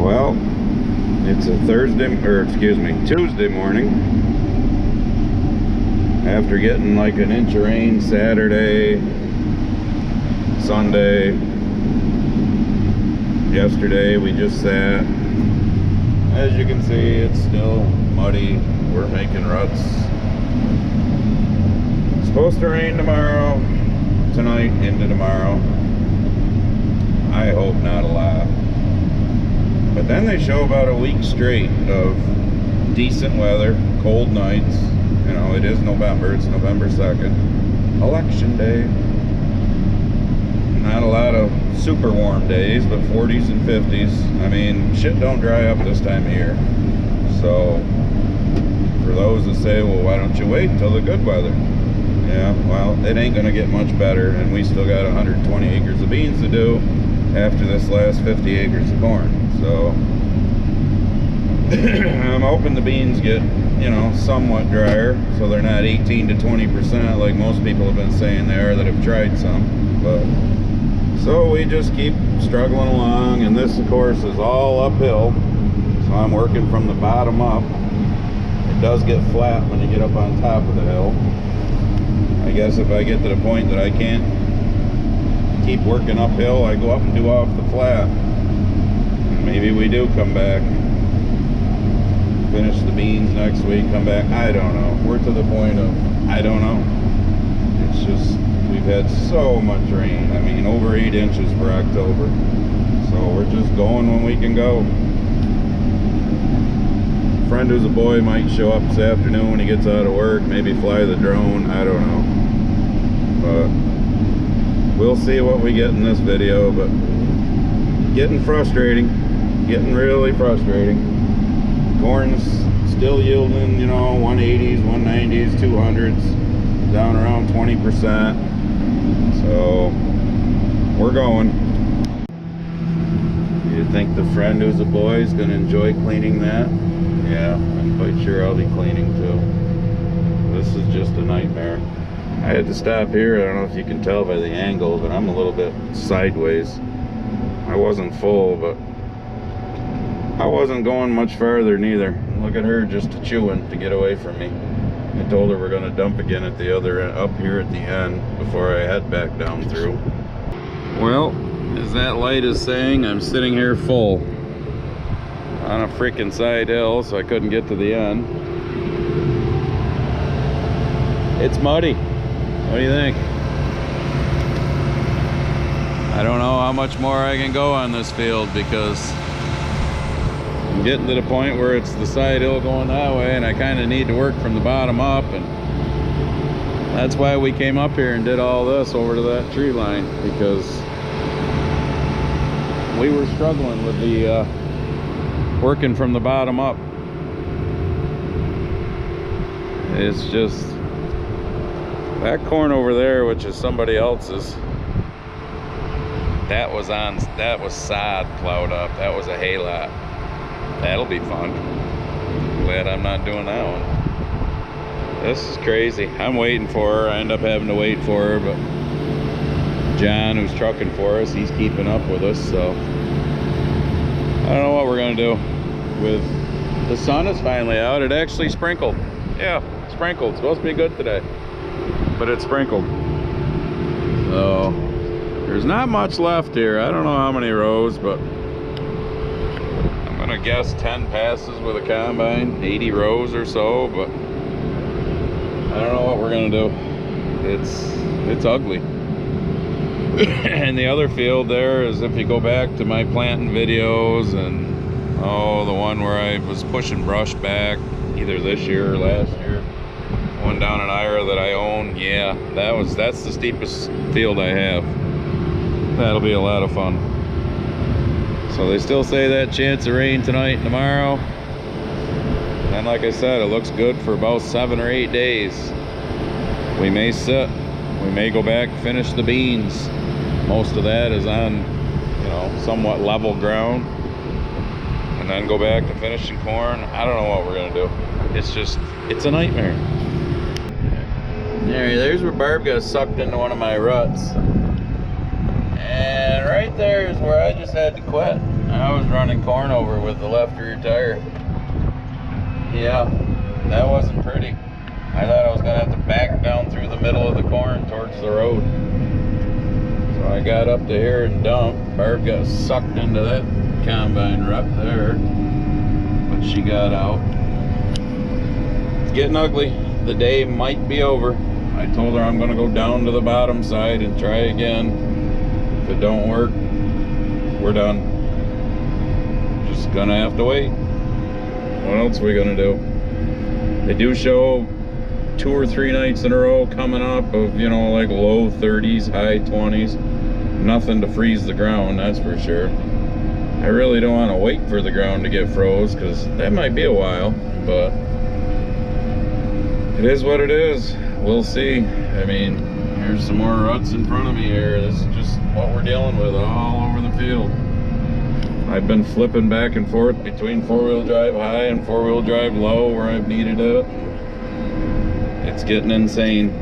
Well, it's a Tuesday morning. After getting like an inch of rain Saturday, Sunday, yesterday we just sat. As you can see, it's still muddy. We're making ruts. It's supposed to rain tomorrow, tonight into tomorrow. I hope not a lot. But then they show about a week straight of decent weather, cold nights. You know, it is November, it's November 2nd. Election day. Not a lot of super warm days, but 40s and 50s. I mean, shit don't dry up this time of year. So, for those that say, well, why don't you wait until the good weather? Yeah, well, it ain't gonna get much better, and we still got 120 acres of beans to do after this last 50 acres of corn. So I'm hoping the beans get, you know, somewhat drier, so they're not 18 to 20% like most people have been saying they are that have tried some. But so we just keep struggling along, and this of course is all uphill, so I'm working from the bottom up. It does get flat when you get up on top of the hill. I guess if I get to the point that I can't keep working uphill, I go up and do off the flat. Maybe we do come back, finish the beans next week, come back. I don't know. We're to the point of I don't know. It's just we've had so much rain. I mean, over 8 inches for October. So we're just going when we can go. A friend who's a boy might show up this afternoon when he gets out of work, maybe fly the drone. I don't know. But we'll see what we get in this video. But getting frustrating. Getting really frustrating. Corn's still yielding, you know, 180s, 190s, 200s, down around 20%. So we're going. You think the friend who's a boy is going to enjoy cleaning that? Yeah, I'm quite sure I'll be cleaning too. This is just a nightmare. I had to stop here. I don't know if you can tell by the angle, but I'm a little bit sideways. I wasn't full, but I wasn't going much farther neither. Look at her just chewing to get away from me. I told her we're going to dump again at the other end, up here at the end, before I head back down through. Well, as that light is saying, I'm sitting here full on a freaking side hill, so I couldn't get to the end. It's muddy. What do you think? I don't know how much more I can go on this field, because I'm getting to the point where it's the side hill going that way, and I kind of need to work from the bottom up, and that's why we came up here and did all this over to that tree line, because we were struggling with the working from the bottom up. It's just that corn over there, which is somebody else's, that was sod plowed up. That was a hay lot. That'll be fun. Glad I'm not doing that one. This is crazy. I'm waiting for her. I end up having to wait for her, but John, who's trucking for us, he's keeping up with us, so I don't know what we're gonna do. With the sun is finally out. It actually sprinkled. Yeah, sprinkled. It's supposed to be good today, but it sprinkled. So there's not much left here. I don't know how many rows, but I guess 10 passes with a combine, 80 rows or so, but I don't know what we're gonna do. It's ugly. And the other field there is, if you go back to my planting videos, and the one where I was pushing brush back either this year or last year, one down in Ira that I own, yeah, that's the steepest field I have. That'll be a lot of fun. So they still say that chance of rain tonight and tomorrow. And like I said, it looks good for about 7 or 8 days. We may sit, we may go back, finish the beans. Most of that is on, you know, somewhat level ground. And then go back to finishing corn. I don't know what we're gonna do. It's a nightmare. There's where Barb got sucked into one of my ruts. And right there is where I just had to quit. I was running corn over with the left rear tire. Yeah, that wasn't pretty. I thought I was gonna have to back down through the middle of the corn towards the road. So I got up to here and dumped. Barb got sucked into that combine rut there, but she got out. It's getting ugly. The day might be over. I told her I'm gonna go down to the bottom side and try again. If it don't work, we're done. Just gonna have to wait. What else are we gonna do? They do show 2 or 3 nights in a row coming up of, you know, like low 30s, high 20s. Nothing to freeze the ground, that's for sure. I really don't want to wait for the ground to get froze, because that might be a while, but it is what it is. We'll see. I mean, here's some more ruts in front of me here. This is just what we're dealing with all over the field. I've been flipping back and forth between 4-wheel drive high and 4-wheel drive low where I've needed it. It's getting insane.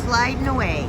Sliding away.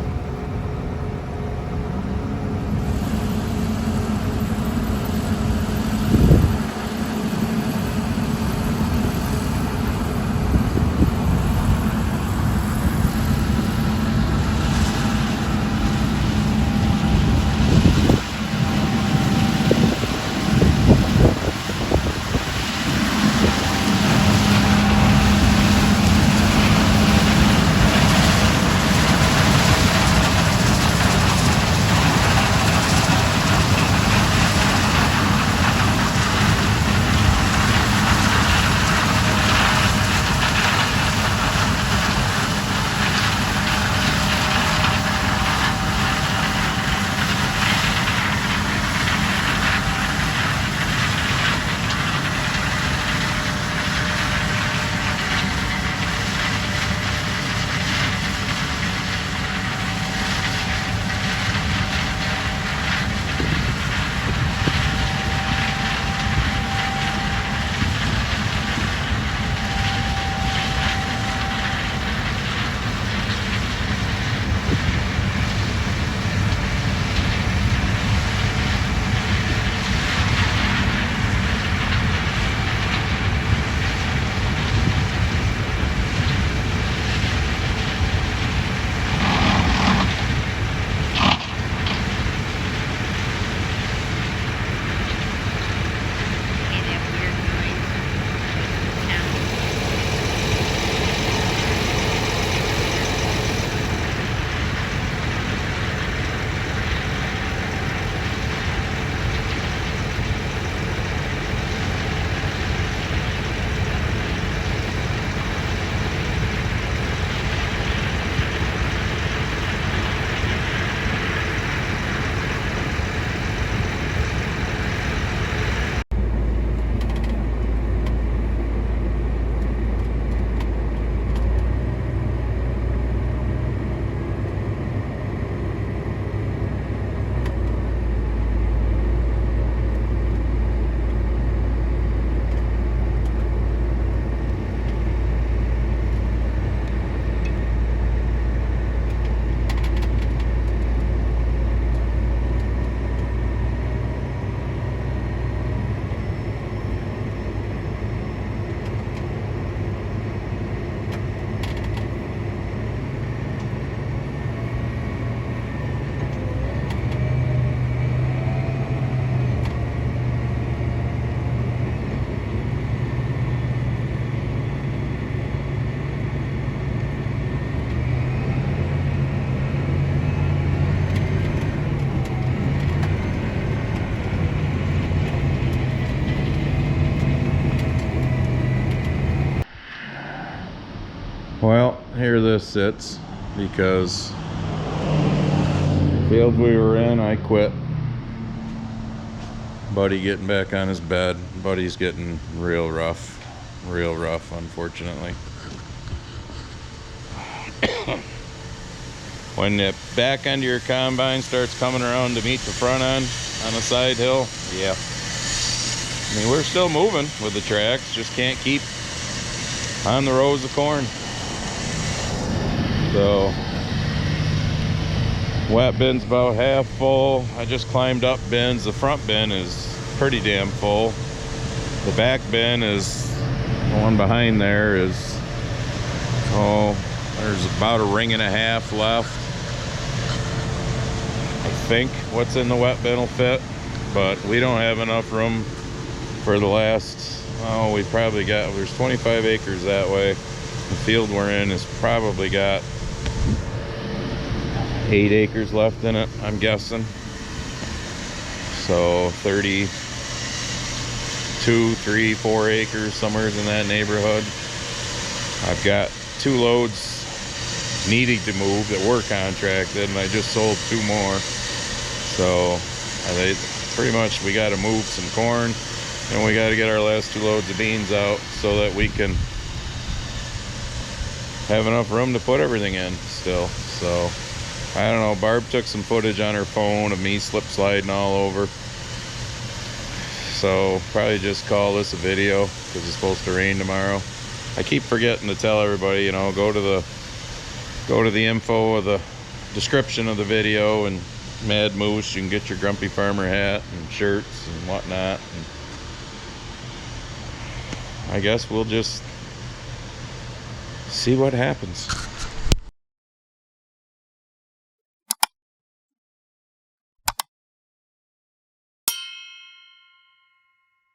here this sits because the field we were in, I quit. Buddy getting back on his bed. Buddy's getting real rough, unfortunately. When the back end of your combine starts coming around to meet the front end on a side hill, yeah. I mean, we're still moving with the tracks, just can't keep on the rows of corn. So, wet bin's about half full. I just climbed up bins. The front bin is pretty damn full. The back bin is, the one behind there is, oh, there's about a ring and a half left. I think what's in the wet bin will fit, but we don't have enough room for the last, oh, we probably got, there's 25 acres that way. The field we're in has probably got 8 acres left in it, I'm guessing. So 32, 3, 4 acres, somewhere in that neighborhood. I've got 2 loads needing to move that were contracted, and I just sold 2 more. So pretty much we got to move some corn, and we got to get our last 2 loads of beans out so that we can have enough room to put everything in still. So I don't know, Barb took some footage on her phone of me slip sliding all over. So probably just call this a video because it's supposed to rain tomorrow. I keep forgetting to tell everybody, you know, go to the info of the description of the video, and Mad Moose, you can get your Grumpy Farmer hat and shirts and whatnot. And I guess we'll just see what happens.